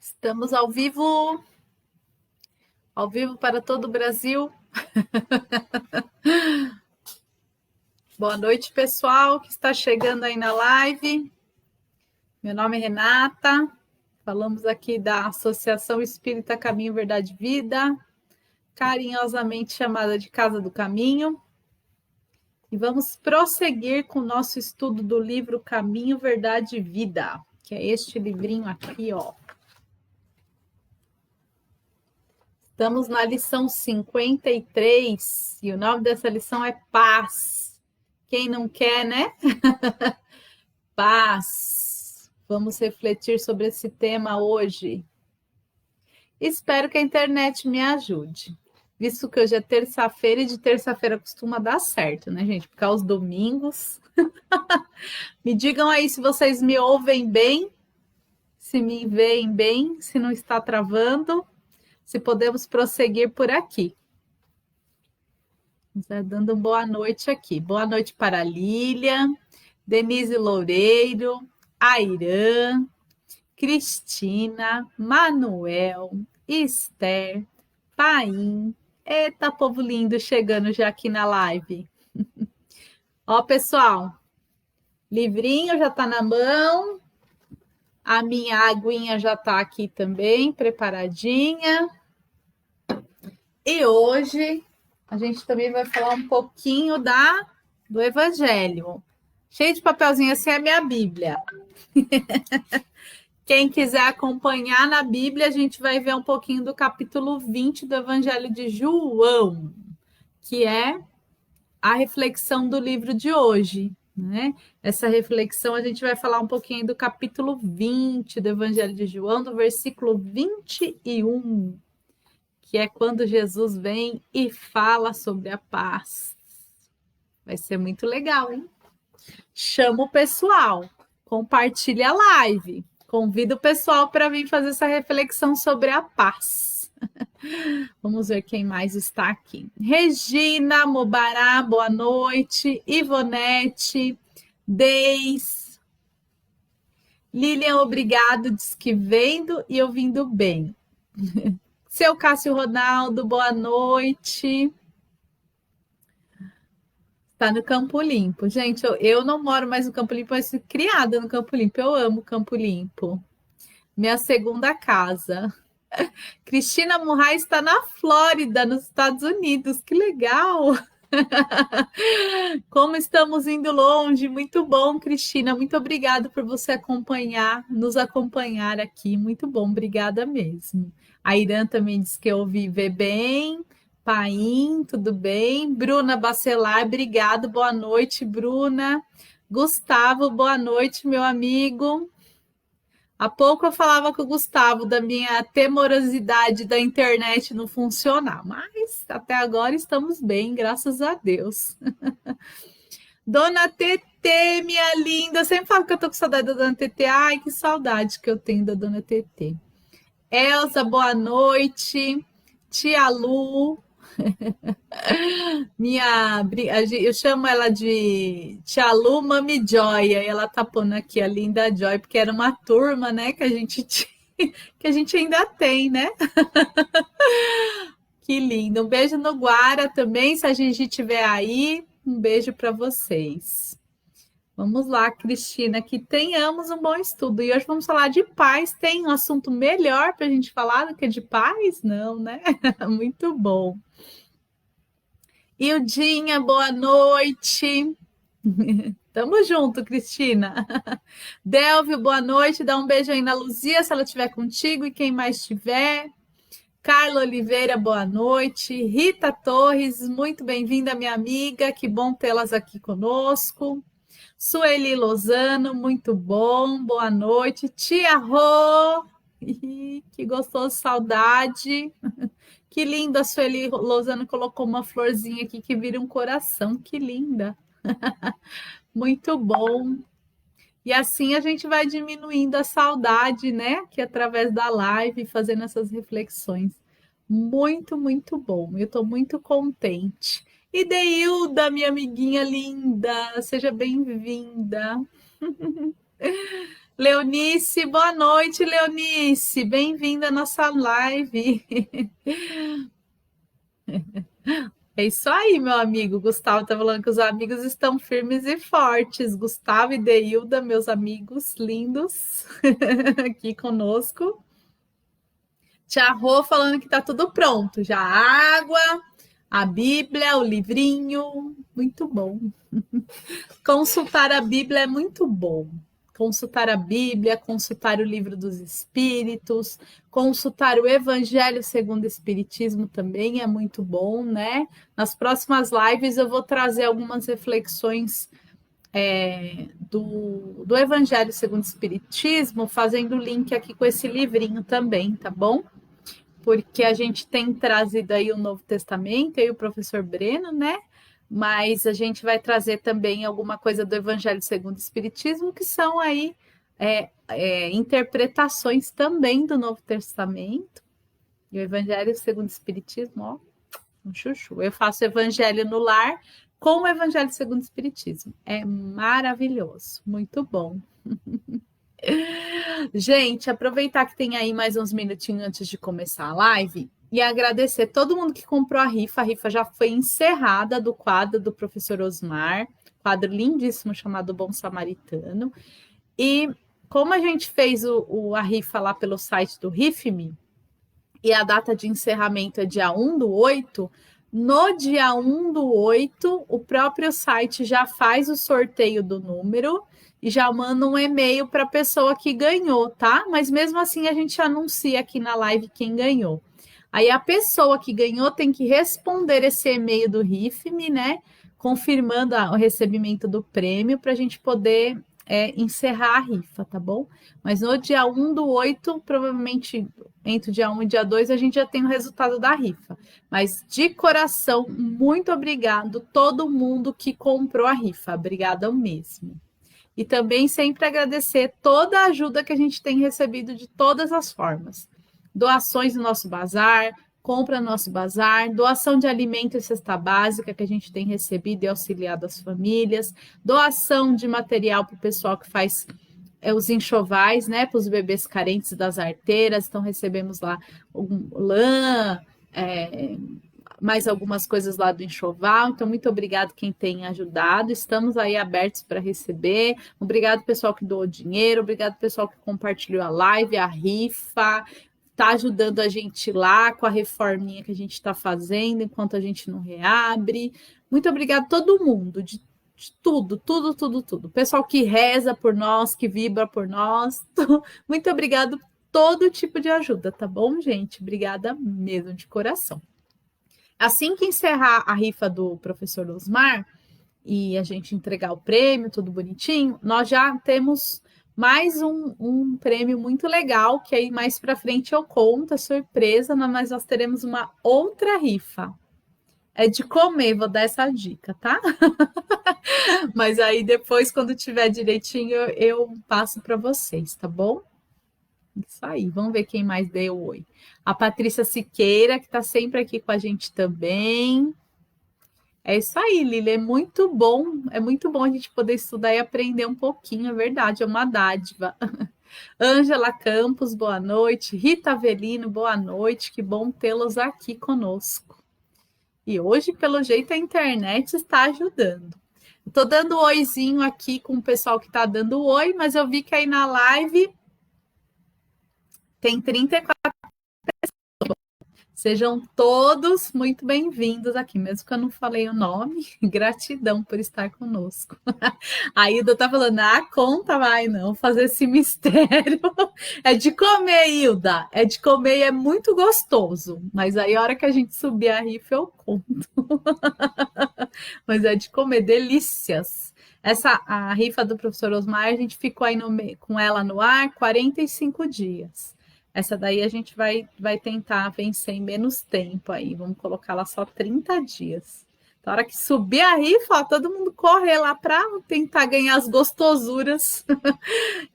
Estamos ao vivo para todo o Brasil. Boa noite, pessoal que está chegando aí na live. Meu nome é Renata, falamos aqui da Associação Espírita Caminho, Verdade e Vida, carinhosamente chamada de Casa do Caminho. E vamos prosseguir com o nosso estudo do livro Caminho, Verdade e Vida, que é este livrinho aqui, ó. Estamos na lição 53 e o nome dessa lição é Paz. Quem não quer, né? Paz. Vamos refletir sobre esse tema hoje. Espero que a internet me ajude, visto que hoje é terça-feira e de terça-feira costuma dar certo, né, gente? Porque aos domingos. Me digam aí se vocês me ouvem bem, se me veem bem, se não está travando. Se podemos prosseguir por aqui. Dando boa noite aqui. Boa noite para a Lília, Denise Loureiro, Airã, Cristina, Manuel, Esther, Paim. Eita, povo lindo chegando já aqui na live. Ó, pessoal, livrinho já está na mão. A minha aguinha já está aqui também, preparadinha. E hoje a gente também vai falar um pouquinho do Evangelho. Cheio de papelzinho, assim é a minha Bíblia. Quem quiser acompanhar na Bíblia, a gente vai ver um pouquinho do capítulo 20 do Evangelho de João, que é a reflexão do livro de hoje, né? Essa reflexão a gente vai falar um pouquinho do capítulo 20 do Evangelho de João, do versículo 21. Que é quando Jesus vem e fala sobre a paz. Vai ser muito legal, hein? Chama o pessoal, compartilha a live, convida o pessoal para vir fazer essa reflexão sobre a paz. Vamos ver quem mais está aqui. Regina Mobará, boa noite. Ivonete, Deis. Lilian, obrigado, diz que vendo e ouvindo bem. Seu Cássio Ronaldo, boa noite. Está no Campo Limpo. Gente, eu não moro mais no Campo Limpo, mas fui criada no Campo Limpo. Eu amo Campo Limpo. Minha segunda casa. Cristina Murray está na Flórida, nos Estados Unidos. Que legal! Como estamos indo longe. Muito bom, Cristina. Muito obrigada por você nos acompanhar aqui. Muito bom, obrigada mesmo. A Irã também disse que eu ouvi ver bem. Paim, tudo bem? Bruna Bacelar, obrigado. Boa noite, Bruna. Gustavo, boa noite, meu amigo. Há pouco eu falava com o Gustavo da minha temorosidade da internet não funcionar, mas até agora estamos bem, graças a Deus. Dona TT, minha linda, eu sempre falo que eu tô com saudade da Dona TT. Ai, que saudade que eu tenho da Dona TT. Elza, boa noite. Tia Lu. Eu chamo ela de Tia Lu Mami Joy, e ela tá pondo aqui a linda Joy, porque era uma turma, né, que a gente que a gente ainda tem, né? Que lindo. Um beijo no Guara também, se a gente estiver aí. Um beijo para vocês. Vamos lá, Cristina, que tenhamos um bom estudo. E hoje vamos falar de paz. Tem um assunto melhor para a gente falar do que de paz? Não, né? Muito bom. Ildinha, boa noite. Tamo junto, Cristina. Delvio, boa noite. Dá um beijo aí na Luzia, se ela estiver contigo, e quem mais estiver. Carla Oliveira, boa noite. Rita Torres, muito bem-vinda, minha amiga. Que bom tê-las aqui conosco. Sueli Lozano, muito bom. Boa noite. Tia Rô, que gostoso, saudade. Que linda, a Sueli Lozano colocou uma florzinha aqui que vira um coração. Que linda. Muito bom. E assim a gente vai diminuindo a saudade, né? Que através da live, fazendo essas reflexões. Muito, muito bom. Eu estou muito contente. E Deilda, minha amiguinha linda, seja bem-vinda. Leonice, boa noite, Leonice. Bem-vinda à nossa live. É isso aí, meu amigo. Gustavo está falando que os amigos estão firmes e fortes. Gustavo e Deilda, meus amigos lindos, aqui conosco. Tia Rô falando que está tudo pronto. Já a água, a Bíblia, o livrinho. Muito bom. Consultar a Bíblia é muito bom. Consultar a Bíblia, consultar o livro dos Espíritos, consultar o Evangelho segundo o Espiritismo também é muito bom, né? Nas próximas lives eu vou trazer algumas reflexões do Evangelho segundo o Espiritismo, fazendo link aqui com esse livrinho também, tá bom? Porque a gente tem trazido aí o Novo Testamento, aí o professor Breno, né? Mas a gente vai trazer também alguma coisa do Evangelho segundo o Espiritismo, que são aí interpretações também do Novo Testamento. E o Evangelho segundo o Espiritismo, ó, um chuchu. Eu faço Evangelho no lar com o Evangelho segundo o Espiritismo. É maravilhoso, muito bom. Gente, aproveitar que tem aí mais uns minutinhos antes de começar a live e agradecer todo mundo que comprou a rifa. A rifa já foi encerrada do quadro do professor Osmar, quadro lindíssimo chamado Bom Samaritano. E como a gente fez a rifa lá pelo site do RIFME, e a data de encerramento é dia 1/8, no dia 1/8, o próprio site já faz o sorteio do número e já manda um e-mail para a pessoa que ganhou, tá? Mas mesmo assim a gente anuncia aqui na live quem ganhou. Aí a pessoa que ganhou tem que responder esse e-mail do RIFME, né? Confirmando o recebimento do prêmio para a gente poder encerrar a rifa, tá bom? Mas no dia 1/8, provavelmente entre o dia 1 e dia 2, a gente já tem o resultado da rifa. Mas de coração, muito obrigado todo mundo que comprou a rifa. Obrigada mesmo. E também sempre agradecer toda a ajuda que a gente tem recebido de todas as formas. Doações no nosso bazar, compra no nosso bazar, doação de alimento e cesta básica que a gente tem recebido e auxiliado as famílias, doação de material para o pessoal que faz os enxovais, né, para os bebês carentes das arteiras. Então recebemos lá lã, mais algumas coisas lá do enxoval. Então, muito obrigado quem tem ajudado. Estamos aí abertos para receber. Obrigado, pessoal que doou dinheiro. Obrigado, pessoal que compartilhou a live, a rifa. Está ajudando a gente lá com a reforminha que a gente está fazendo enquanto a gente não reabre. Muito obrigado a todo mundo, de tudo. Pessoal que reza por nós, que vibra por nós. Muito obrigado por todo tipo de ajuda, tá bom, gente? Obrigada mesmo, de coração. Assim que encerrar a rifa do professor Osmar e a gente entregar o prêmio, tudo bonitinho, nós já temos mais um prêmio muito legal, que aí mais para frente eu conto, é surpresa, mas nós teremos uma outra rifa. É de comer, vou dar essa dica, tá? Mas aí depois, quando tiver direitinho, eu passo para vocês, tá bom? Isso aí, vamos ver quem mais deu oi. A Patrícia Siqueira, que está sempre aqui com a gente também. É isso aí, Lili, é muito bom a gente poder estudar e aprender um pouquinho, é verdade, é uma dádiva. Ângela Campos, boa noite. Rita Avelino, boa noite, que bom tê-los aqui conosco. E hoje, pelo jeito, a internet está ajudando. Estou dando oizinho aqui com o pessoal que está dando oi, mas eu vi que aí na live tem 34 pessoas. Sejam todos muito bem-vindos aqui, mesmo que eu não falei o nome. Gratidão por estar conosco. A Hilda tá falando, conta vai não, fazer esse mistério. É de comer, Hilda. É de comer e é muito gostoso. Mas aí a hora que a gente subir a rifa eu conto. Mas é de comer, delícias. A rifa do professor Osmar, a gente ficou aí com ela no ar 45 dias. Essa daí a gente vai tentar vencer em menos tempo aí. Vamos colocar lá só 30 dias. Na hora que subir a rifa, ó, todo mundo correr lá para tentar ganhar as gostosuras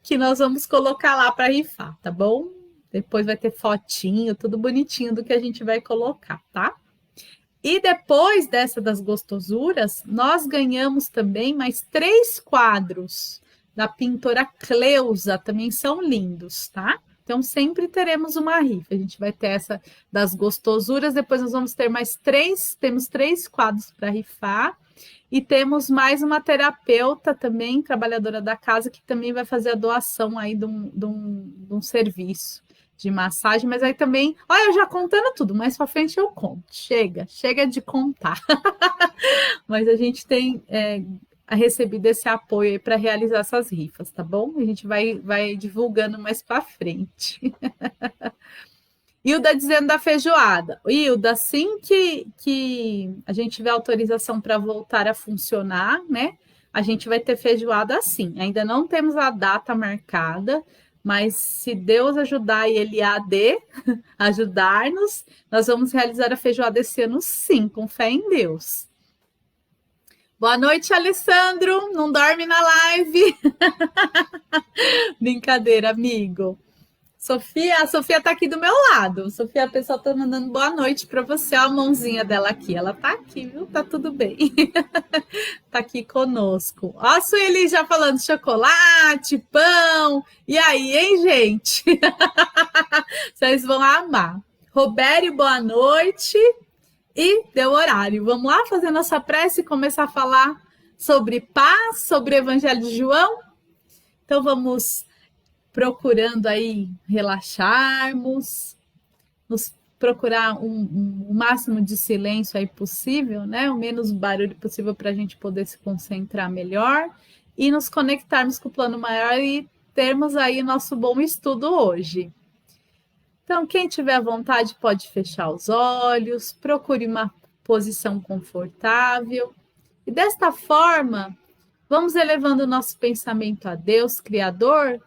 que nós vamos colocar lá para rifar, tá bom? Depois vai ter fotinho, tudo bonitinho do que a gente vai colocar, tá? E depois dessa das gostosuras, nós ganhamos também mais 3 quadros da pintora Cleusa, também são lindos, tá? Então, sempre teremos uma rifa. A gente vai ter essa das gostosuras, depois nós vamos ter mais 3, temos 3 quadros para rifar. E temos mais uma terapeuta também, trabalhadora da casa, que também vai fazer a doação aí de um serviço de massagem. Mas aí também, olha, eu já contando tudo, mais para frente eu conto. Chega de contar. Mas a gente tem recebido esse apoio aí para realizar essas rifas, tá bom? A gente vai divulgando mais para frente. Hilda dizendo da feijoada. Hilda, assim que a gente tiver autorização para voltar a funcionar, né? A gente vai ter feijoada assim. Ainda não temos a data marcada, mas se Deus ajudar e ele ajudar-nos, nós vamos realizar a feijoada esse ano sim, com fé em Deus. Boa noite, Alessandro. Não dorme na live. Brincadeira, amigo. A Sofia tá aqui do meu lado. Sofia, a pessoa tá mandando boa noite para você. Olha a mãozinha dela aqui. Ela tá aqui, viu? Tá tudo bem. Tá aqui conosco. Ó a Sueli já falando chocolate, pão. E aí, hein, gente? Vocês vão amar. Robério, boa noite. E deu horário. Vamos lá fazer nossa prece e começar a falar sobre paz, sobre o Evangelho de João? Então vamos procurando aí relaxarmos, nos procurar o máximo de silêncio aí possível, né? O menos barulho possível para a gente poder se concentrar melhor e nos conectarmos com o plano maior e termos aí nosso bom estudo hoje. Então, quem tiver vontade pode fechar os olhos, procure uma posição confortável e desta forma vamos elevando o nosso pensamento a Deus, Criador,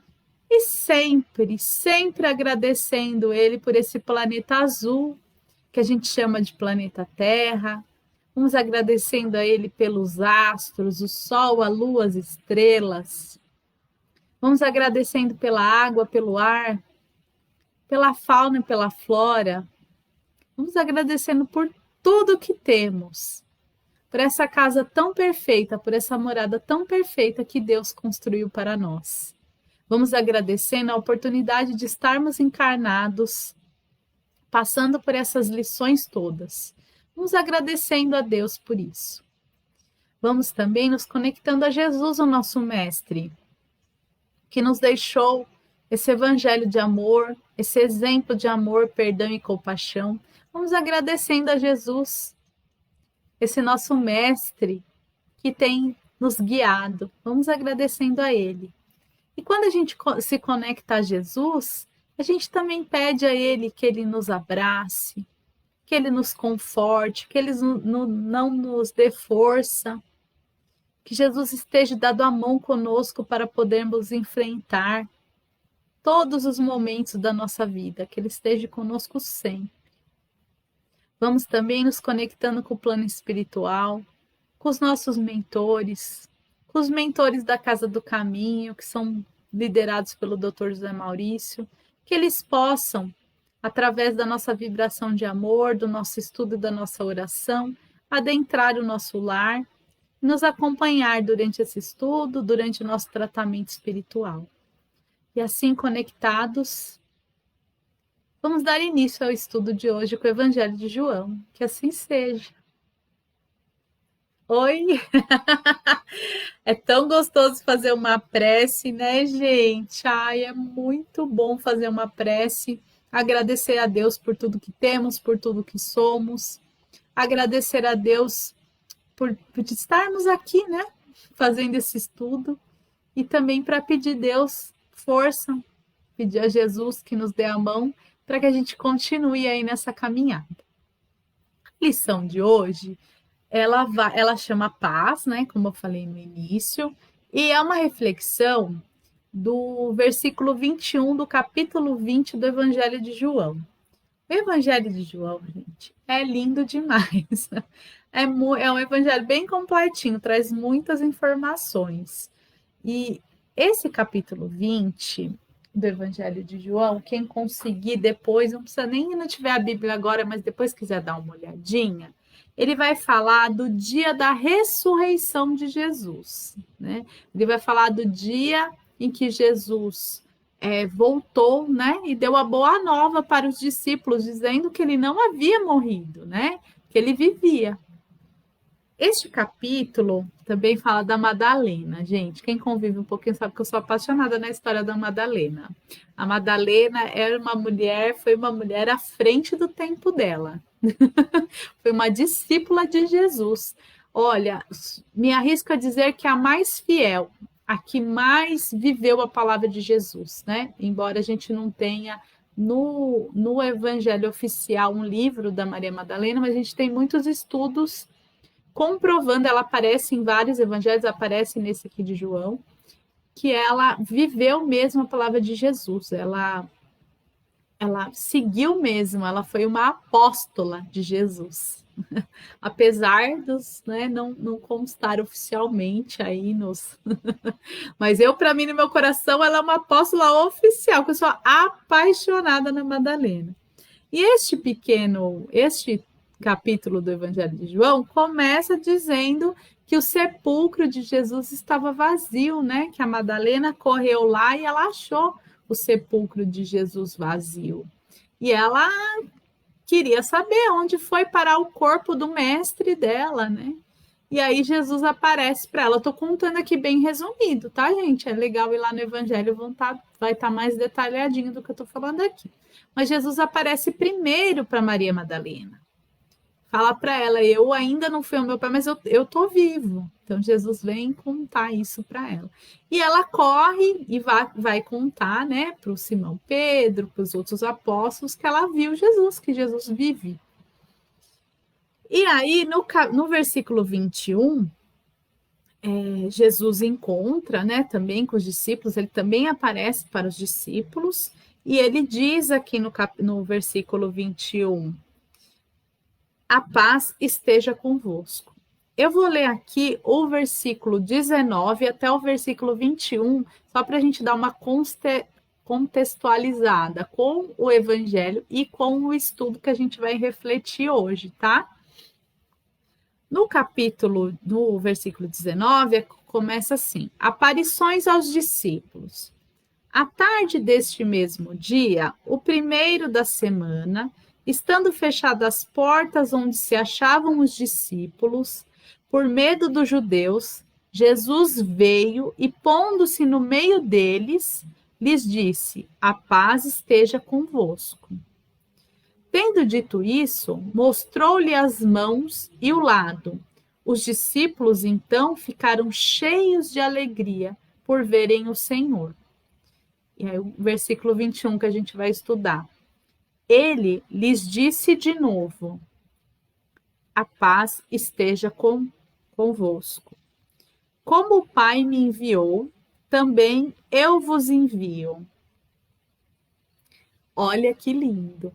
e sempre agradecendo Ele por esse planeta azul, que a gente chama de planeta Terra. Vamos agradecendo a Ele pelos astros, o Sol, a Lua, as estrelas. Vamos agradecendo pela água, pelo ar, pela fauna e pela flora. Vamos agradecendo por tudo que temos. Por essa casa tão perfeita, por essa morada tão perfeita que Deus construiu para nós. Vamos agradecendo a oportunidade de estarmos encarnados, passando por essas lições todas. Vamos agradecendo a Deus por isso. Vamos também nos conectando a Jesus, o nosso Mestre, que nos deixou esse evangelho de amor, esse exemplo de amor, perdão e compaixão. Vamos agradecendo a Jesus, esse nosso Mestre que tem nos guiado. Vamos agradecendo a Ele. E quando a gente se conecta a Jesus, a gente também pede a Ele que Ele nos abrace, que Ele nos conforte, que Ele não nos dê força, que Jesus esteja dado a mão conosco para podermos enfrentar todos os momentos da nossa vida, que Ele esteja conosco sempre. Vamos também nos conectando com o plano espiritual, com os nossos mentores, com os mentores da Casa do Caminho, que são liderados pelo Dr. José Maurício, que eles possam, através da nossa vibração de amor, do nosso estudo e da nossa oração, adentrar o nosso lar, nos acompanhar durante esse estudo, durante o nosso tratamento espiritual. E assim conectados, vamos dar início ao estudo de hoje com o Evangelho de João. Que assim seja. Oi! É tão gostoso fazer uma prece, né, gente? Ai, é muito bom fazer uma prece, agradecer a Deus por tudo que temos, por tudo que somos, agradecer a Deus por estarmos aqui, né, fazendo esse estudo, e também para pedir a Deus força, pedir a Jesus que nos dê a mão para que a gente continue aí nessa caminhada. A lição de hoje ela chama paz, né? Como eu falei no início, e é uma reflexão do versículo 21 do capítulo 20 do Evangelho de João. O Evangelho de João, gente, é lindo demais. É um evangelho bem completinho, traz muitas informações. E esse capítulo 20 do Evangelho de João, quem conseguir depois, não precisa nem não tiver a Bíblia agora, mas depois quiser dar uma olhadinha, ele vai falar do dia da ressurreição de Jesus, né? Ele vai falar do dia em que Jesus voltou, né? E deu a boa nova para os discípulos, dizendo que ele não havia morrido, né? Que ele vivia. Este capítulo também fala da Madalena, gente. Quem convive um pouquinho sabe que eu sou apaixonada na história da Madalena. A Madalena foi uma mulher à frente do tempo dela. Foi uma discípula de Jesus. Olha, me arrisco a dizer que a mais fiel, a que mais viveu a palavra de Jesus, né? Embora a gente não tenha no Evangelho oficial um livro da Maria Madalena, mas a gente tem muitos estudos comprovando, ela aparece em vários evangelhos, aparece nesse aqui de João, que ela viveu mesmo a palavra de Jesus, ela seguiu mesmo, ela foi uma apóstola de Jesus. Apesar dos, né, não constar oficialmente aí nos... Mas para mim, no meu coração, ela é uma apóstola oficial, porque eu sou apaixonada na Madalena. E este capítulo do Evangelho de João começa dizendo que o sepulcro de Jesus estava vazio, né? Que a Madalena correu lá e ela achou o sepulcro de Jesus vazio. E ela queria saber onde foi parar o corpo do mestre dela, né? E aí Jesus aparece para ela. Eu tô contando aqui bem resumido, tá, gente? É legal ir lá no Evangelho, vai estar mais detalhadinho do que eu tô falando aqui. Mas Jesus aparece primeiro para Maria Madalena. Fala para ela, eu ainda não fui ao meu pai, mas eu tô vivo. Então Jesus vem contar isso para ela. E ela corre e vai contar, né, para o Simão Pedro, para os outros apóstolos, que ela viu Jesus, que Jesus vive. E aí, no versículo 21, Jesus encontra, né, também com os discípulos, ele também aparece para os discípulos, e ele diz aqui no versículo 21, a paz esteja convosco. Eu vou ler aqui o versículo 19 até o versículo 21, só para a gente dar uma contextualizada com o Evangelho e com o estudo que a gente vai refletir hoje, tá? No versículo 19, começa assim: aparições aos discípulos. À tarde deste mesmo dia, o primeiro da semana, estando fechadas as portas onde se achavam os discípulos, por medo dos judeus, Jesus veio e, pondo-se no meio deles, lhes disse: a paz esteja convosco. Tendo dito isso, mostrou-lhe as mãos e o lado. Os discípulos, então, ficaram cheios de alegria por verem o Senhor. E aí o versículo 21 que a gente vai estudar. Ele lhes disse de novo: a paz esteja convosco. Como o Pai me enviou, também eu vos envio. Olha que lindo.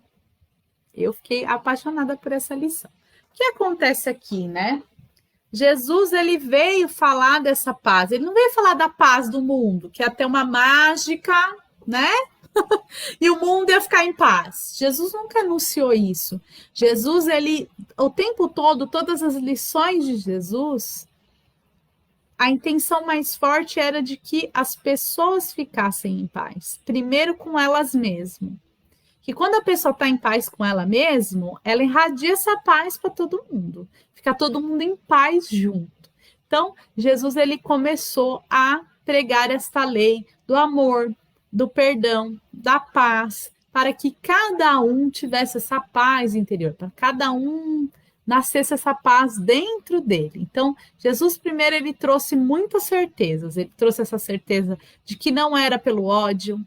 Eu fiquei apaixonada por essa lição. O que acontece aqui, né? Jesus, ele veio falar dessa paz. Ele não veio falar da paz do mundo, que ia ter uma mágica, né? E o mundo ia ficar em paz. Jesus nunca anunciou isso. Jesus, o tempo todo, todas as lições de Jesus, a intenção mais forte era de que as pessoas ficassem em paz. Primeiro com elas mesmas. Que quando a pessoa está em paz com ela mesma, ela irradia essa paz para todo mundo. Fica todo mundo em paz junto. Então, Jesus, ele começou a pregar esta lei do amor, do perdão, da paz, para que cada um tivesse essa paz interior, para cada um nascesse essa paz dentro dele. Então, Jesus primeiro, ele trouxe muitas certezas. Ele trouxe essa certeza de que não era pelo ódio,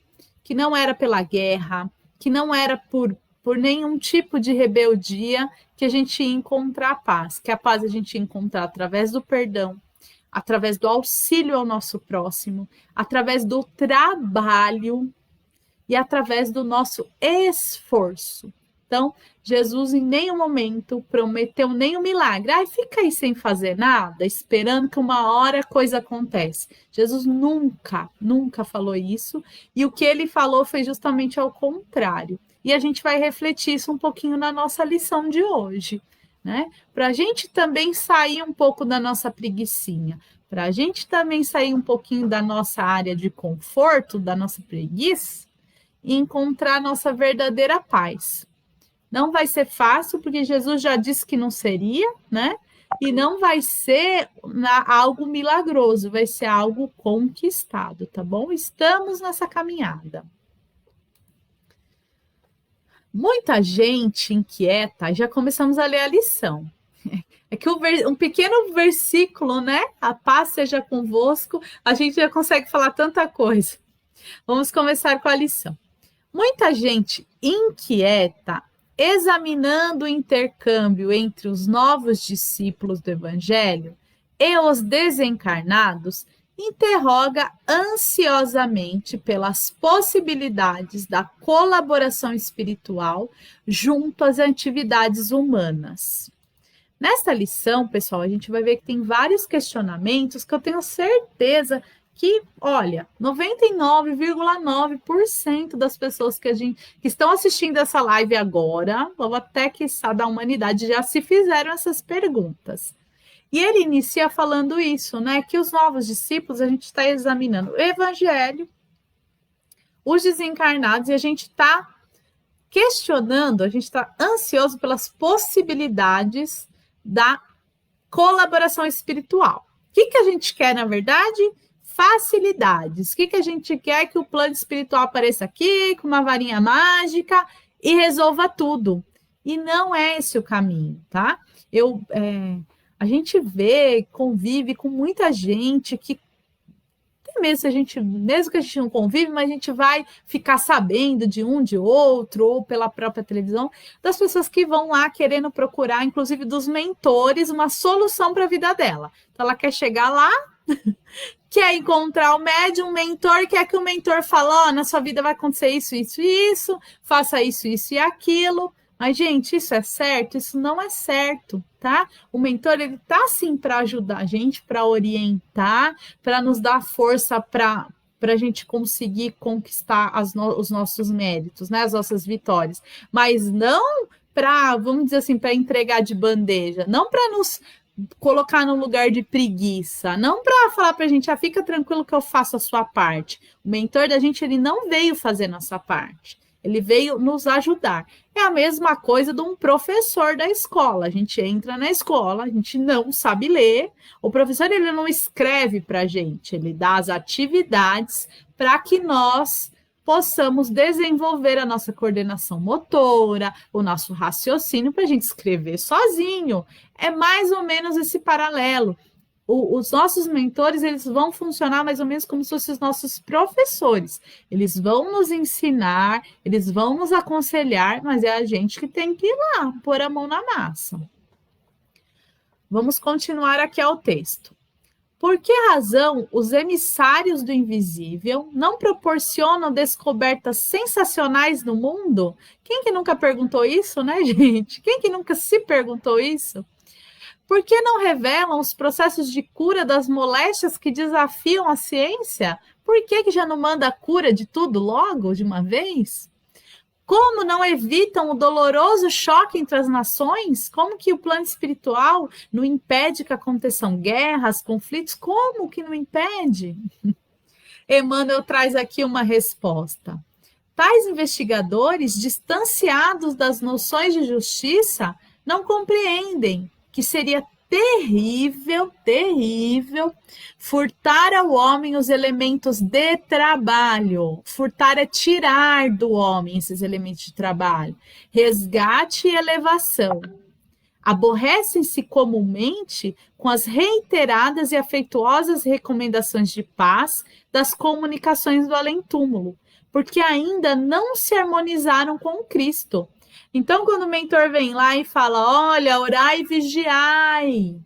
que não era pela guerra, que não era por nenhum tipo de rebeldia que a gente ia encontrar a paz, que a paz a gente ia encontrar através do perdão, através do auxílio ao nosso próximo, através do trabalho e através do nosso esforço. Então, Jesus em nenhum momento prometeu nenhum milagre. Ai, fica aí sem fazer nada, esperando que uma hora a coisa acontece. Jesus nunca falou isso. E o que ele falou foi justamente ao contrário. E a gente vai refletir isso um pouquinho na nossa lição de hoje. né? Para a gente também sair um pouco da nossa preguicinha, para a gente também sair um pouquinho da nossa área de conforto, da nossa preguiça, e encontrar a nossa verdadeira paz. Não vai ser fácil, porque Jesus já disse que não seria, né? E não vai ser algo milagroso, vai ser algo conquistado, tá bom? Estamos nessa caminhada. Muita gente inquieta, já começamos a ler a lição. É que um pequeno versículo, né? A paz seja convosco, a gente já consegue falar tanta coisa. Vamos começar com a lição. Muita gente inquieta, examinando o intercâmbio entre os novos discípulos do Evangelho e os desencarnados, interroga ansiosamente pelas possibilidades da colaboração espiritual junto às atividades humanas. Nesta lição, pessoal, a gente vai ver que tem vários questionamentos que eu tenho certeza que, olha, 99,9% das pessoas que estão assistindo essa live agora, ou até que da humanidade, já se fizeram essas perguntas. E ele inicia falando isso, né? Que os novos discípulos, a gente está examinando o Evangelho, os desencarnados, e a gente está questionando, a gente está ansioso pelas possibilidades da colaboração espiritual. O que a gente quer, na verdade? Facilidades. O que a gente quer? Que o plano espiritual apareça aqui com uma varinha mágica e resolva tudo. E não é esse o caminho, tá? A gente convive com muita gente que, mesmo que a gente não convive, mas a gente vai ficar sabendo de um, de outro, ou pela própria televisão, das pessoas que vão lá querendo procurar, inclusive dos mentores, uma solução para a vida dela. Então, ela quer chegar lá, quer encontrar o médium, o mentor, quer que o mentor fale, na sua vida vai acontecer isso, isso e isso, faça isso, isso e aquilo. Mas, gente, isso é certo? Isso não é certo, tá? O mentor, ele tá, sim, para ajudar a gente, para orientar, para nos dar força para a gente conseguir conquistar os nossos méritos, né? As nossas vitórias. Mas não para, vamos dizer assim, para entregar de bandeja, não para nos colocar num lugar de preguiça, não para falar para a gente, fica tranquilo que eu faço a sua parte. O mentor da gente, ele não veio fazer nossa parte. Ele veio nos ajudar. É a mesma coisa de um professor da escola. A gente entra na escola, a gente não sabe ler. O professor, ele não escreve para a gente, ele dá as atividades para que nós possamos desenvolver a nossa coordenação motora, o nosso raciocínio para a gente escrever sozinho. É mais ou menos esse paralelo. Os nossos mentores, eles vão funcionar mais ou menos como se fossem os nossos professores. Eles vão nos ensinar, eles vão nos aconselhar, mas é a gente que tem que ir lá, pôr a mão na massa. Vamos continuar aqui ao texto. Por que razão os emissários do invisível não proporcionam descobertas sensacionais no mundo? Quem que nunca perguntou isso, né, gente? Quem que nunca se perguntou isso? Por que não revelam os processos de cura das moléstias que desafiam a ciência? Por que já não manda a cura de tudo logo, de uma vez? Como não evitam o doloroso choque entre as nações? Como que o plano espiritual não impede que aconteçam guerras, conflitos? Como que não impede? Emmanuel traz aqui uma resposta. Tais investigadores, distanciados das noções de justiça, não compreendem que seria terrível furtar ao homem os elementos de trabalho. Furtar é tirar do homem esses elementos de trabalho. Resgate e elevação. Aborrecem-se comumente com as reiteradas e afetuosas recomendações de paz das comunicações do além-túmulo, porque ainda não se harmonizaram com Cristo. Então, quando o mentor vem lá e fala, olha, orai e vigiai.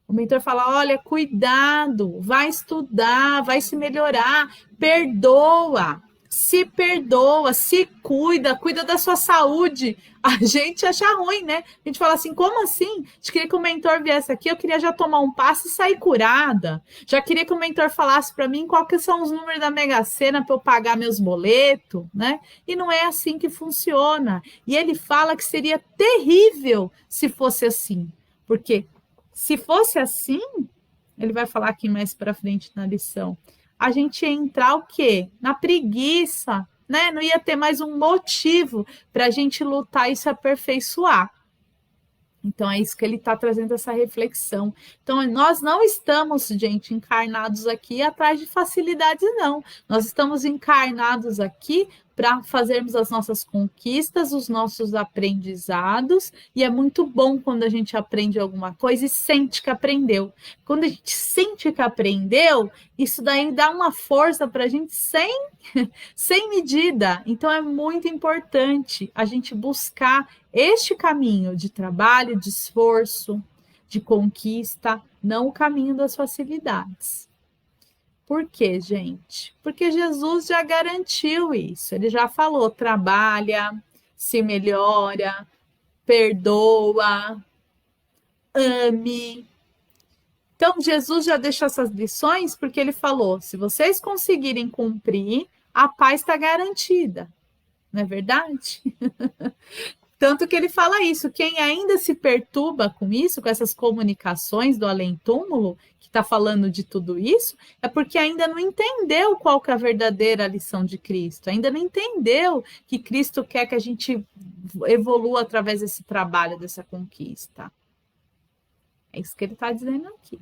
O mentor fala, olha, cuidado, vai estudar, vai se melhorar, perdoa. se perdoa, se cuida da sua saúde. A gente acha ruim, né? A gente fala assim, como assim? A gente queria que o mentor viesse aqui, eu queria já tomar um passe e sair curada. Já queria que o mentor falasse para mim qual que são os números da Mega Sena para eu pagar meus boletos, né? E não é assim que funciona. E ele fala que seria terrível se fosse assim. Porque se fosse assim, ele vai falar aqui mais para frente na lição, a gente ia entrar o quê? Na preguiça, né? Não ia ter mais um motivo para a gente lutar e se aperfeiçoar. Então, é isso que ele está trazendo, essa reflexão. Então, nós não estamos, gente, encarnados aqui atrás de facilidades, não. Nós estamos encarnados aqui para fazermos as nossas conquistas, os nossos aprendizados, e é muito bom quando a gente aprende alguma coisa e sente que aprendeu. Quando a gente sente que aprendeu, isso daí dá uma força para a gente sem medida. Então, é muito importante a gente buscar este caminho de trabalho, de esforço, de conquista, não o caminho das facilidades. Por quê, gente? Porque Jesus já garantiu isso. Ele já falou: trabalha, se melhora, perdoa, ame. Então, Jesus já deixou essas lições porque ele falou: se vocês conseguirem cumprir, a paz está garantida. Não é verdade? Tanto que ele fala isso, quem ainda se perturba com isso, com essas comunicações do além-túmulo, que está falando de tudo isso, é porque ainda não entendeu qual que é a verdadeira lição de Cristo, ainda não entendeu que Cristo quer que a gente evolua através desse trabalho, dessa conquista. É isso que ele está dizendo aqui.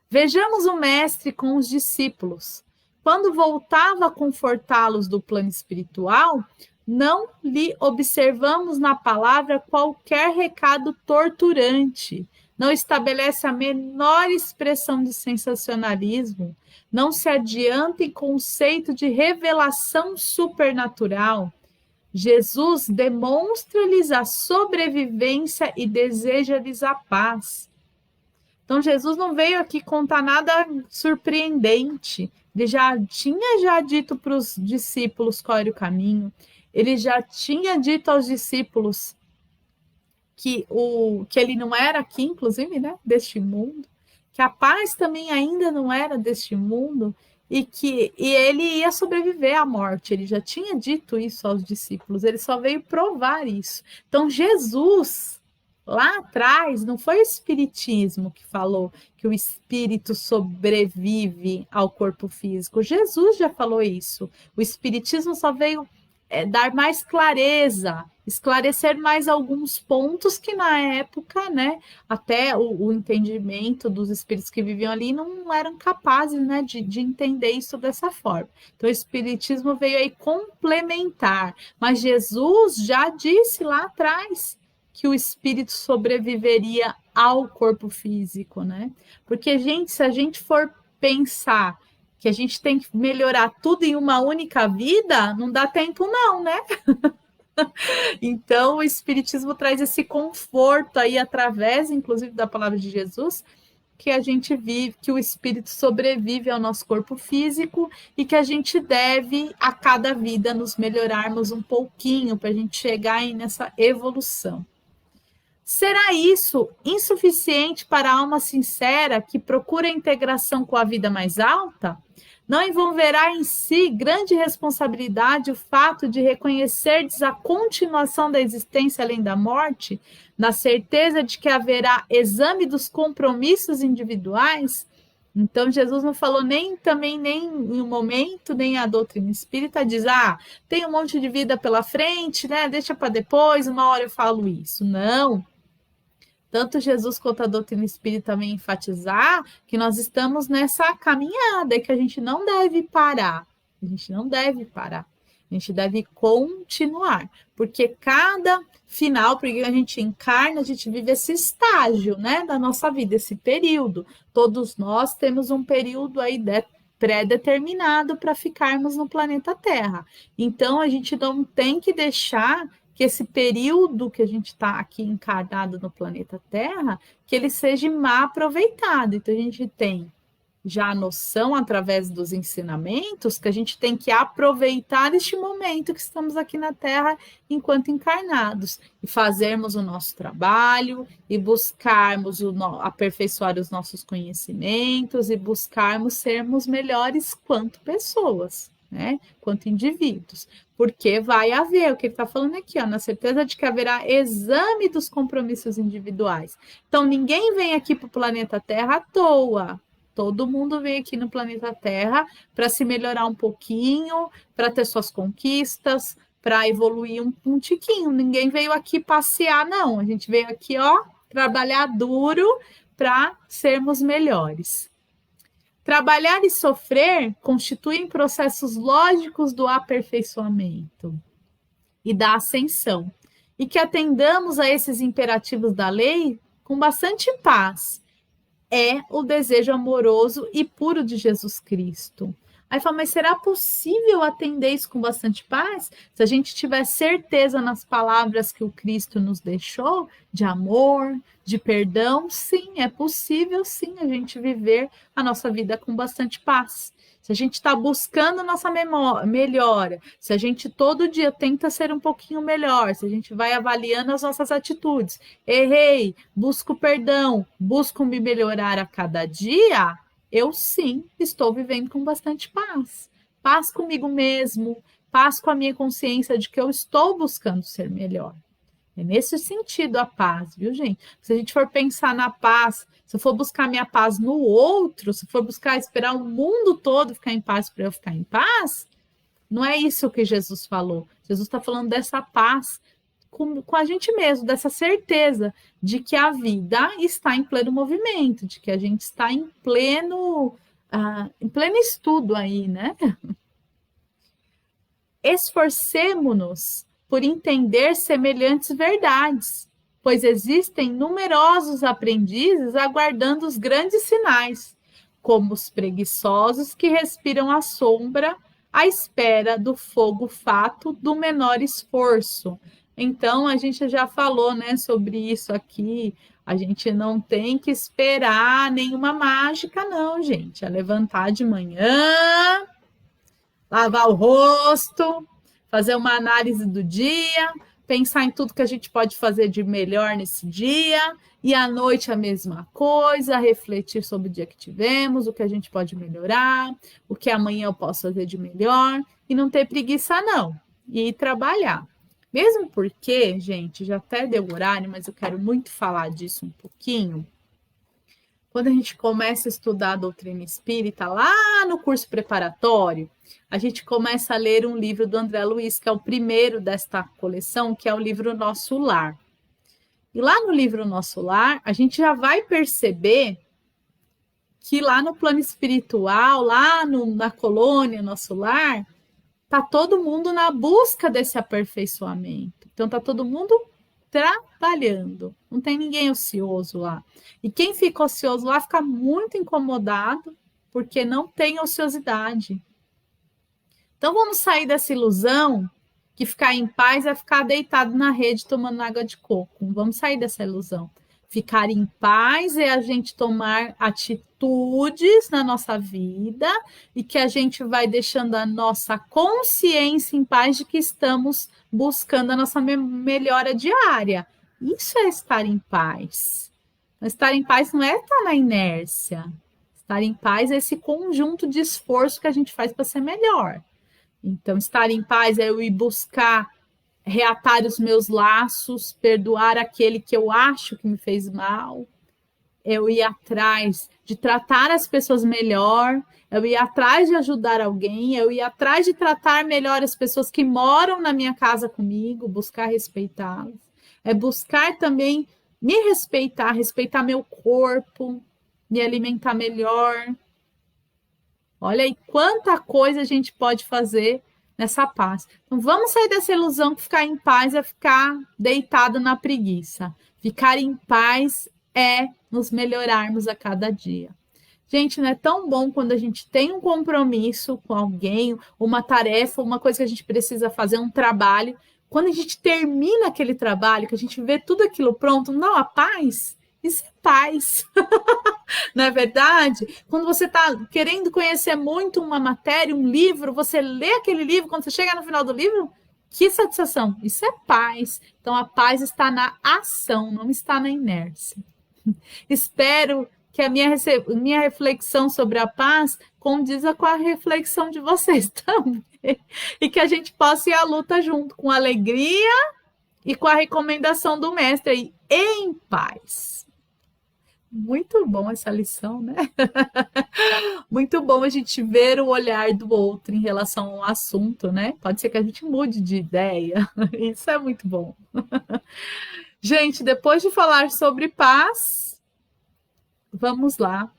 Vejamos o mestre com os discípulos. Quando voltava a confortá-los do plano espiritual, não lhe observamos na palavra qualquer recado torturante, não estabelece a menor expressão de sensacionalismo, não se adianta em conceito de revelação supernatural. Jesus demonstra-lhes a sobrevivência e deseja-lhes a paz. Então, Jesus não veio aqui contar nada surpreendente. Ele já tinha dito para os discípulos qual era o caminho. Ele já tinha dito aos discípulos que ele não era aqui, inclusive, né, deste mundo, que a paz também ainda não era deste mundo e ele ia sobreviver à morte. Ele já tinha dito isso aos discípulos, ele só veio provar isso. Então, Jesus, lá atrás, não foi o Espiritismo que falou que o espírito sobrevive ao corpo físico. Jesus já falou isso. O Espiritismo só veio dar mais clareza, esclarecer mais alguns pontos que na época, né, até o entendimento dos espíritos que viviam ali não eram capazes, né, de entender isso dessa forma. Então o Espiritismo veio aí complementar, mas Jesus já disse lá atrás que o espírito sobreviveria ao corpo físico, né? Porque, gente, se a gente for pensar que a gente tem que melhorar tudo em uma única vida, não dá tempo não, né? Então, o Espiritismo traz esse conforto aí, através, inclusive, da palavra de Jesus, que a gente vive, que o espírito sobrevive ao nosso corpo físico e que a gente deve, a cada vida, nos melhorarmos um pouquinho para a gente chegar aí nessa evolução. Será isso insuficiente para a alma sincera que procura a integração com a vida mais alta? Não envolverá em si grande responsabilidade o fato de reconhecerdes a continuação da existência além da morte, na certeza de que haverá exame dos compromissos individuais? Então, Jesus não falou nem em um momento, nem a doutrina espírita diz, tem um monte de vida pela frente, né? Deixa para depois, uma hora eu falo isso. Não. Tanto Jesus quanto a doutrina espírita também enfatizar que nós estamos nessa caminhada e que a gente não deve parar. A gente não deve parar. A gente deve continuar. Porque cada final, porque a gente encarna, a gente vive esse estágio, né, da nossa vida, esse período. Todos nós temos um período aí pré-determinado para ficarmos no planeta Terra. Então, a gente não tem que deixar que esse período que a gente está aqui encarnado no planeta Terra, que ele seja mal aproveitado. Então, a gente tem já a noção, através dos ensinamentos, que a gente tem que aproveitar este momento que estamos aqui na Terra enquanto encarnados e fazermos o nosso trabalho e buscarmos aperfeiçoar os nossos conhecimentos e buscarmos sermos melhores quanto pessoas, né? Quanto indivíduos. Porque vai haver, o que ele está falando aqui, ó, na certeza de que haverá exame dos compromissos individuais. Então, ninguém vem aqui para o planeta Terra à toa. Todo mundo vem aqui no planeta Terra para se melhorar um pouquinho, para ter suas conquistas, para evoluir um tiquinho. Ninguém veio aqui passear, não. A gente veio aqui, ó, trabalhar duro para sermos melhores. Trabalhar e sofrer constituem processos lógicos do aperfeiçoamento e da ascensão, e que atendamos a esses imperativos da lei com bastante paz. É o desejo amoroso e puro de Jesus Cristo. Aí fala, mas será possível atender isso com bastante paz? Se a gente tiver certeza nas palavras que o Cristo nos deixou, de amor, de perdão, sim, é possível sim a gente viver a nossa vida com bastante paz. Se a gente está buscando nossa melhora, se a gente todo dia tenta ser um pouquinho melhor, se a gente vai avaliando as nossas atitudes, errei, busco perdão, busco me melhorar a cada dia, eu sim estou vivendo com bastante paz. Paz comigo mesmo, paz com a minha consciência de que eu estou buscando ser melhor. É nesse sentido a paz, viu, gente? Se a gente for pensar na paz, se eu for buscar minha paz no outro, se eu for buscar esperar o mundo todo ficar em paz para eu ficar em paz, não é isso que Jesus falou. Jesus está falando dessa paz com a gente mesmo, dessa certeza de que a vida está em pleno movimento, de que a gente está em pleno estudo aí, né? Esforcemo-nos por entender semelhantes verdades, pois existem numerosos aprendizes aguardando os grandes sinais, como os preguiçosos que respiram a sombra à espera do fogo fato do menor esforço. Então, a gente já falou, né, sobre isso aqui. A gente não tem que esperar nenhuma mágica, não, gente. É levantar de manhã, lavar o rosto, fazer uma análise do dia, pensar em tudo que a gente pode fazer de melhor nesse dia, e à noite a mesma coisa, refletir sobre o dia que tivemos, o que a gente pode melhorar, o que amanhã eu posso fazer de melhor, e não ter preguiça, não, e ir trabalhar. Mesmo porque, gente, já até deu horário, mas eu quero muito falar disso um pouquinho. Quando a gente começa a estudar a doutrina espírita, lá no curso preparatório, a gente começa a ler um livro do André Luiz, que é o primeiro desta coleção, que é o livro Nosso Lar. E lá no livro Nosso Lar, a gente já vai perceber que lá no plano espiritual, lá na colônia Nosso Lar, tá todo mundo na busca desse aperfeiçoamento. Então, tá todo mundo trabalhando. Não tem ninguém ocioso lá. E quem fica ocioso lá fica muito incomodado, porque não tem ociosidade. Então, vamos sair dessa ilusão que ficar em paz é ficar deitado na rede tomando água de coco. Vamos sair dessa ilusão. Ficar em paz é a gente tomar atitudes na nossa vida e que a gente vai deixando a nossa consciência em paz de que estamos buscando a nossa melhora diária. Isso é estar em paz. Estar em paz não é estar na inércia. Estar em paz é esse conjunto de esforço que a gente faz para ser melhor. Então, estar em paz é eu ir buscar reatar os meus laços, perdoar aquele que eu acho que me fez mal, eu ir atrás de tratar as pessoas melhor, eu ir atrás de ajudar alguém, eu ir atrás de tratar melhor as pessoas que moram na minha casa comigo, buscar respeitá-las, é buscar também me respeitar, respeitar meu corpo, me alimentar melhor. Olha aí quanta coisa a gente pode fazer nessa paz. Então, vamos sair dessa ilusão que ficar em paz é ficar deitado na preguiça. Ficar em paz é nos melhorarmos a cada dia. Gente, não é tão bom quando a gente tem um compromisso com alguém, uma tarefa, uma coisa que a gente precisa fazer, um trabalho. Quando a gente termina aquele trabalho, que a gente vê tudo aquilo pronto, não, a paz, isso é paz. Não é verdade? Quando você está querendo conhecer muito uma matéria, um livro, você lê aquele livro, quando você chega no final do livro, que satisfação! Isso é paz. Então, a paz está na ação, não está na inércia. Espero que a minha reflexão sobre a paz condiza com a reflexão de vocês também. E que a gente possa ir à luta junto, com alegria e com a recomendação do mestre aí, em paz. Muito bom essa lição, né? Muito bom a gente ver o olhar do outro em relação ao assunto, né? Pode ser que a gente mude de ideia. Isso é muito bom. Gente, depois de falar sobre paz, vamos lá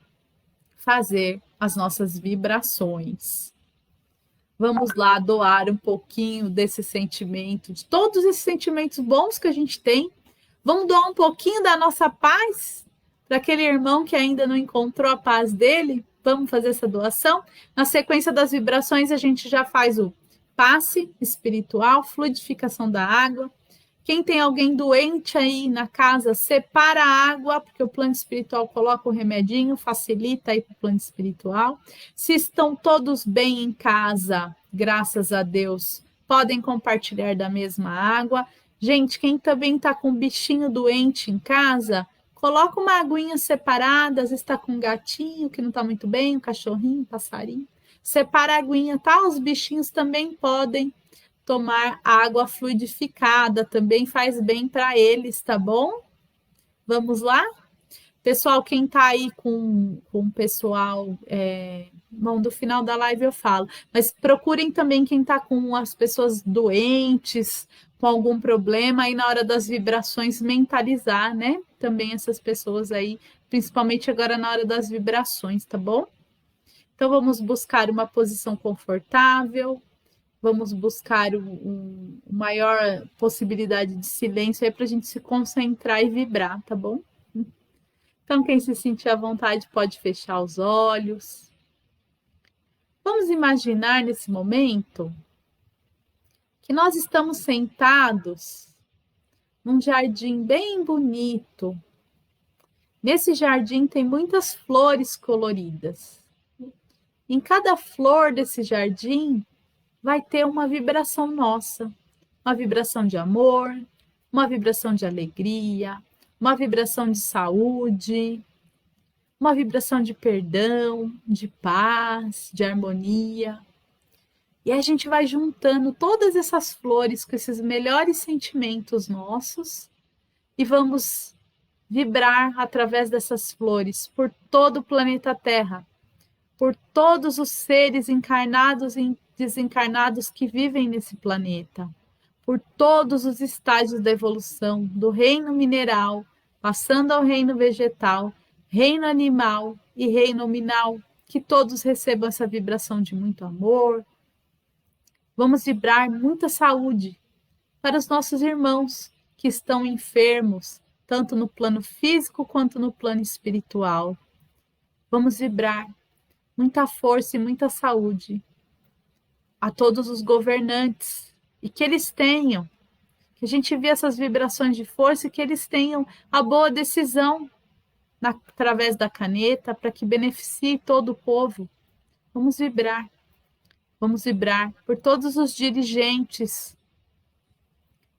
fazer as nossas vibrações. Vamos lá doar um pouquinho desse sentimento, de todos esses sentimentos bons que a gente tem. Vamos doar um pouquinho da nossa paz para aquele irmão que ainda não encontrou a paz dele. Vamos fazer essa doação. Na sequência das vibrações, a gente já faz o passe espiritual, fluidificação da água. Quem tem alguém doente aí na casa, separa a água, porque o plano espiritual coloca o remedinho, facilita aí para o plano espiritual. Se estão todos bem em casa, graças a Deus, podem compartilhar da mesma água. Gente, quem também está com um bichinho doente em casa, coloca uma aguinha separada, às vezes está com um gatinho que não está muito bem, um cachorrinho, um passarinho. Separa a aguinha, tá? Os bichinhos também podem tomar água fluidificada, também faz bem para eles, tá bom? Vamos lá? Pessoal, quem tá aí com o pessoal, bom, do final da live eu falo, mas procurem também quem tá com as pessoas doentes, com algum problema, aí na hora das vibrações mentalizar, né? Também essas pessoas aí, principalmente agora na hora das vibrações, tá bom? Então vamos buscar uma posição confortável. Vamos buscar maior possibilidade de silêncio aí para a gente se concentrar e vibrar, tá bom? Então, quem se sentir à vontade pode fechar os olhos. Vamos imaginar nesse momento que nós estamos sentados num jardim bem bonito. Nesse jardim tem muitas flores coloridas. Em cada flor desse jardim vai ter uma vibração nossa, uma vibração de amor, uma vibração de alegria, uma vibração de saúde, uma vibração de perdão, de paz, de harmonia. E a gente vai juntando todas essas flores com esses melhores sentimentos nossos e vamos vibrar através dessas flores por todo o planeta Terra, por todos os seres encarnados e desencarnados que vivem nesse planeta, por todos os estágios da evolução, do reino mineral, passando ao reino vegetal, reino animal e reino nominal, que todos recebam essa vibração de muito amor. Vamos vibrar muita saúde para os nossos irmãos que estão enfermos, tanto no plano físico quanto no plano espiritual. Vamos vibrar muita força e muita saúde a todos os governantes e que eles tenham, que a gente vê essas vibrações de força e que eles tenham a boa decisão através da caneta para que beneficie todo o povo. Vamos vibrar por todos os dirigentes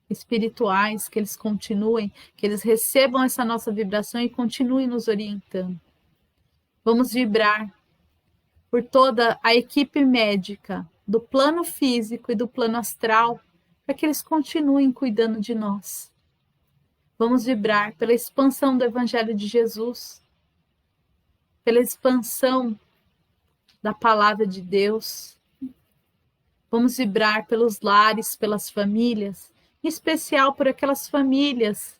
espirituais, que eles continuem, que eles recebam essa nossa vibração e continuem nos orientando. Vamos vibrar por toda a equipe médica do plano físico e do plano astral, para que eles continuem cuidando de nós. Vamos vibrar pela expansão do Evangelho de Jesus, pela expansão da Palavra de Deus. Vamos vibrar pelos lares, pelas famílias, em especial por aquelas famílias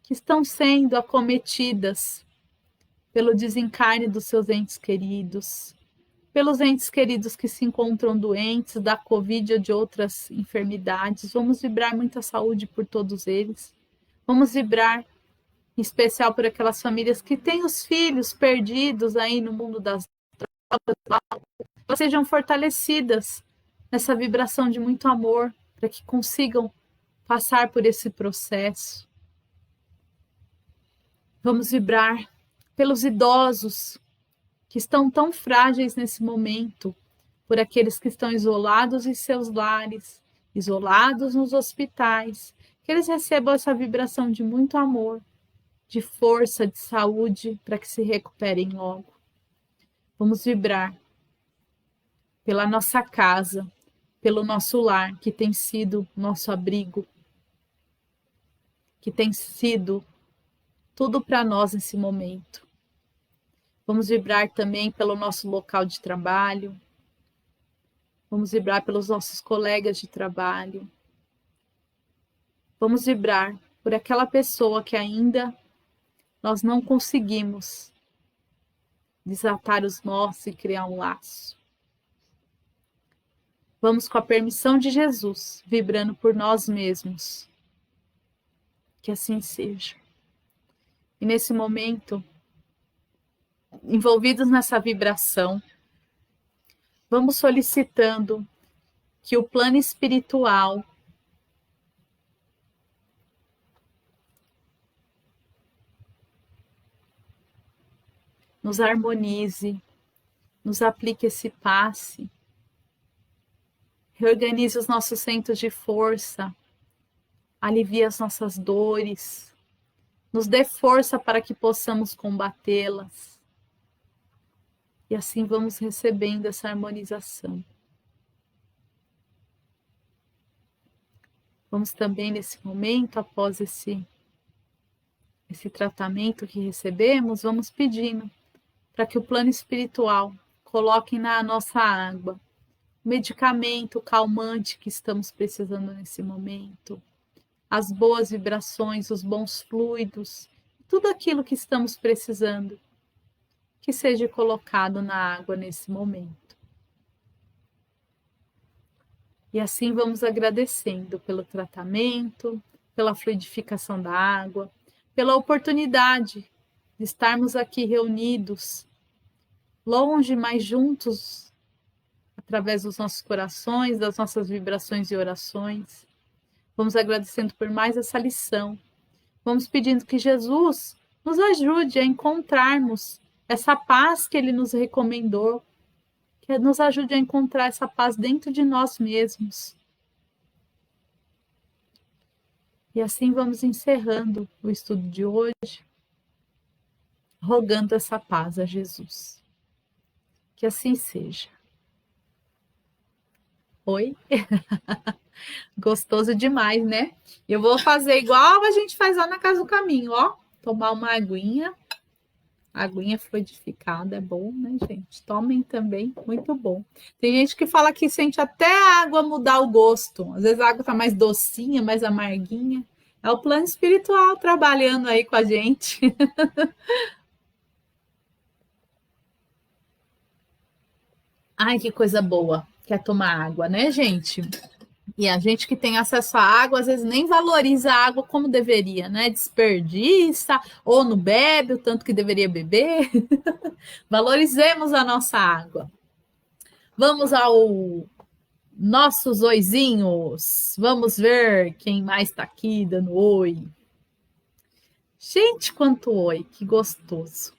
que estão sendo acometidas pelo desencarne dos seus entes queridos, pelos entes queridos que se encontram doentes da Covid ou de outras enfermidades. Vamos vibrar muita saúde por todos eles. Vamos vibrar, em especial, por aquelas famílias que têm os filhos perdidos aí no mundo das drogas, elas sejam fortalecidas nessa vibração de muito amor, para que consigam passar por esse processo. Vamos vibrar pelos idosos que estão tão frágeis nesse momento, por aqueles que estão isolados em seus lares, isolados nos hospitais, que eles recebam essa vibração de muito amor, de força, de saúde, para que se recuperem logo. Vamos vibrar pela nossa casa, pelo nosso lar, que tem sido nosso abrigo, que tem sido tudo para nós nesse momento. Vamos vibrar também pelo nosso local de trabalho. Vamos vibrar pelos nossos colegas de trabalho. Vamos vibrar por aquela pessoa que ainda nós não conseguimos desatar os nossos e criar um laço. Vamos, com a permissão de Jesus, vibrando por nós mesmos. Que assim seja. E nesse momento, envolvidos nessa vibração, vamos solicitando que o plano espiritual nos harmonize, nos aplique esse passe, reorganize os nossos centros de força, alivie as nossas dores, nos dê força para que possamos combatê-las. E assim vamos recebendo essa harmonização. Vamos também, nesse momento, após esse tratamento que recebemos, vamos pedindo para que o plano espiritual coloque na nossa água o medicamento calmante que estamos precisando nesse momento, as boas vibrações, os bons fluidos, tudo aquilo que estamos precisando, que seja colocado na água nesse momento. E assim vamos agradecendo pelo tratamento, pela fluidificação da água, pela oportunidade de estarmos aqui reunidos, longe, mas juntos, através dos nossos corações, das nossas vibrações e orações. Vamos agradecendo por mais essa lição. Vamos pedindo que Jesus nos ajude a encontrarmos essa paz que Ele nos recomendou, que nos ajude a encontrar essa paz dentro de nós mesmos. E assim vamos encerrando o estudo de hoje, rogando essa paz a Jesus. Que assim seja. Oi? Gostoso demais, né? Eu vou fazer igual a gente faz lá na Casa do Caminho, ó. Tomar uma aguinha. Aguinha fluidificada é bom, né, gente? Tomem também, muito bom. Tem gente que fala que sente até a água mudar o gosto. Às vezes a água tá mais docinha, mais amarguinha. É o plano espiritual trabalhando aí com a gente. Ai, que coisa boa. Quer tomar água, né, gente? E a gente que tem acesso à água, às vezes nem valoriza a água como deveria, né? Desperdiça, ou não bebe o tanto que deveria beber. Valorizemos a nossa água. Vamos ao nossos oizinhos. Vamos ver quem mais está aqui dando oi. Gente, quanto oi, que gostoso.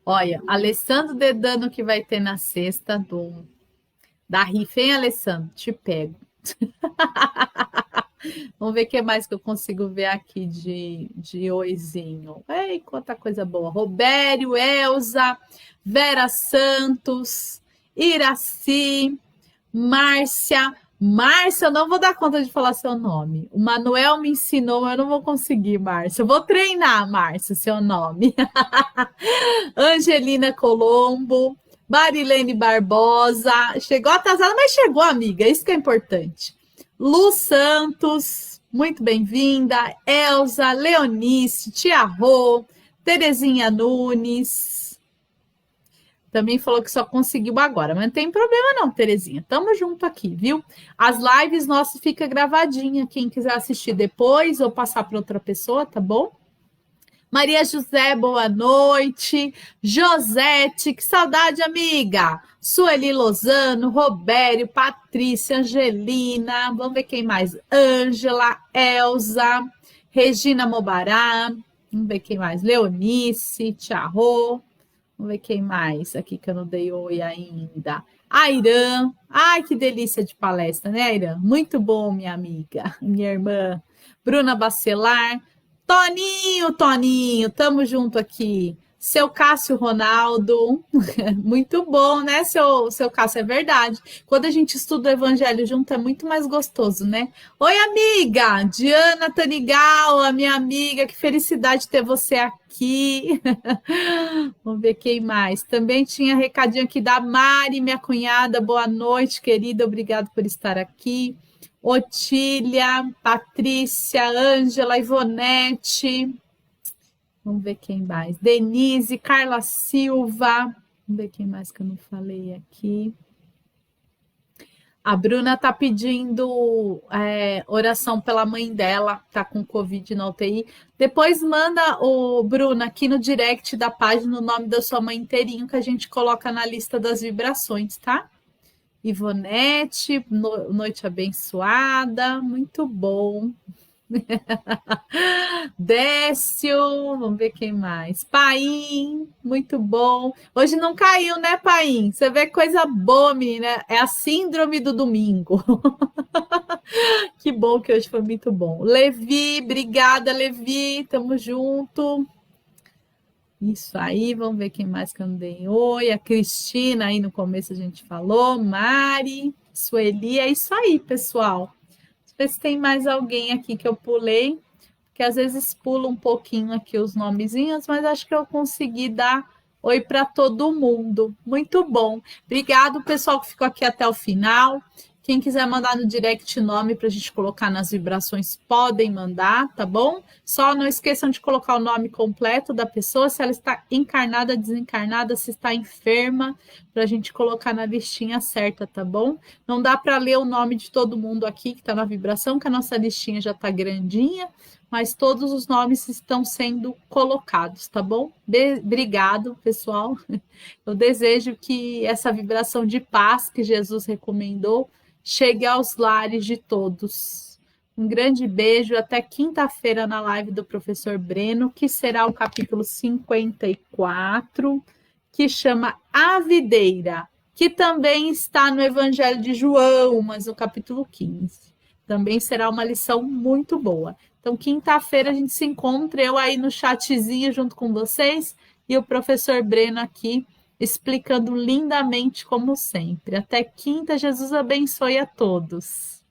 Olha, Alessandro dedando que vai ter na sexta da rifa, hein, Alessandro? Te pego. Vamos ver o que mais que eu consigo ver aqui de oizinho. Ei, quanta coisa boa. Robério, Elza, Vera Santos, Iraci, Márcia. Márcia, eu não vou dar conta de falar seu nome. O Manuel me ensinou, mas eu não vou conseguir, Márcia. Eu vou treinar, Márcia, seu nome. Angelina Colombo, Marilene Barbosa. Chegou atrasada, mas chegou, amiga. Isso que é importante. Lu Santos, muito bem-vinda. Elza, Leonice, Tia Rô, Terezinha Nunes. Também falou que só conseguiu agora, mas não tem problema não, Terezinha. Tamo junto aqui, viu? As lives nossas ficam gravadinha. Quem quiser assistir depois ou passar para outra pessoa, tá bom? Maria José, boa noite. Josete, que saudade, amiga. Sueli Lozano, Robério, Patrícia, Angelina. Vamos ver quem mais. Ângela, Elza, Regina Mobará, vamos ver quem mais, Leonice, Tcharro, vamos ver quem mais aqui que eu não dei oi ainda. Airan, ai que delícia de palestra, né, Airan? Muito bom, minha amiga, minha irmã. Bruna Bacelar, Toninho, tamo junto aqui. Seu Cássio Ronaldo, muito bom, né, seu Cássio? É verdade. Quando a gente estuda o evangelho junto é muito mais gostoso, né? Oi, amiga! Diana Tanigal, a minha amiga, que felicidade ter você aqui. Vamos ver quem mais. Também tinha recadinho aqui da Mari, minha cunhada. Boa noite, querida. Obrigado por estar aqui. Otília, Patrícia, Ângela, Ivonete. Vamos ver quem mais. Denise, Carla Silva. Vamos ver quem mais que eu não falei aqui. A Bruna tá pedindo oração pela mãe dela, tá com Covid na UTI. Depois manda, Bruna, aqui no direct da página o nome da sua mãe inteirinho, que a gente coloca na lista das vibrações, tá? Ivonete, noite abençoada, muito bom. Décio, vamos ver quem mais. Paim, muito bom. Hoje não caiu, né, Paim? Você vê coisa boa, menina. É a síndrome do domingo. Que bom que hoje foi muito bom. Levi, obrigada, Levi. Tamo junto. Isso aí, vamos ver quem mais que eu não dei oi. A Cristina, aí no começo a gente falou. Mari, Sueli, é isso aí, pessoal. Ver se tem mais alguém aqui que eu pulei, que às vezes pula um pouquinho aqui os nomezinhos, mas acho que eu consegui dar oi para todo mundo. Muito bom. Obrigado, pessoal, que ficou aqui até o final. Quem quiser mandar no direct nome para a gente colocar nas vibrações, podem mandar, tá bom? Só não esqueçam de colocar o nome completo da pessoa, se ela está encarnada, desencarnada, se está enferma, para a gente colocar na listinha certa, tá bom? Não dá para ler o nome de todo mundo aqui que está na vibração, que a nossa listinha já está grandinha, mas todos os nomes estão sendo colocados, tá bom? Obrigado, pessoal. Eu desejo que essa vibração de paz que Jesus recomendou chegue aos lares de todos. Um grande beijo, até quinta-feira na live do professor Breno, que será o capítulo 54, que chama A Videira, que também está no Evangelho de João, mas no capítulo 15. Também será uma lição muito boa. Então, quinta-feira a gente se encontra, eu aí no chatzinho junto com vocês e o professor Breno aqui, explicando lindamente como sempre. Até quinta, Jesus abençoe a todos.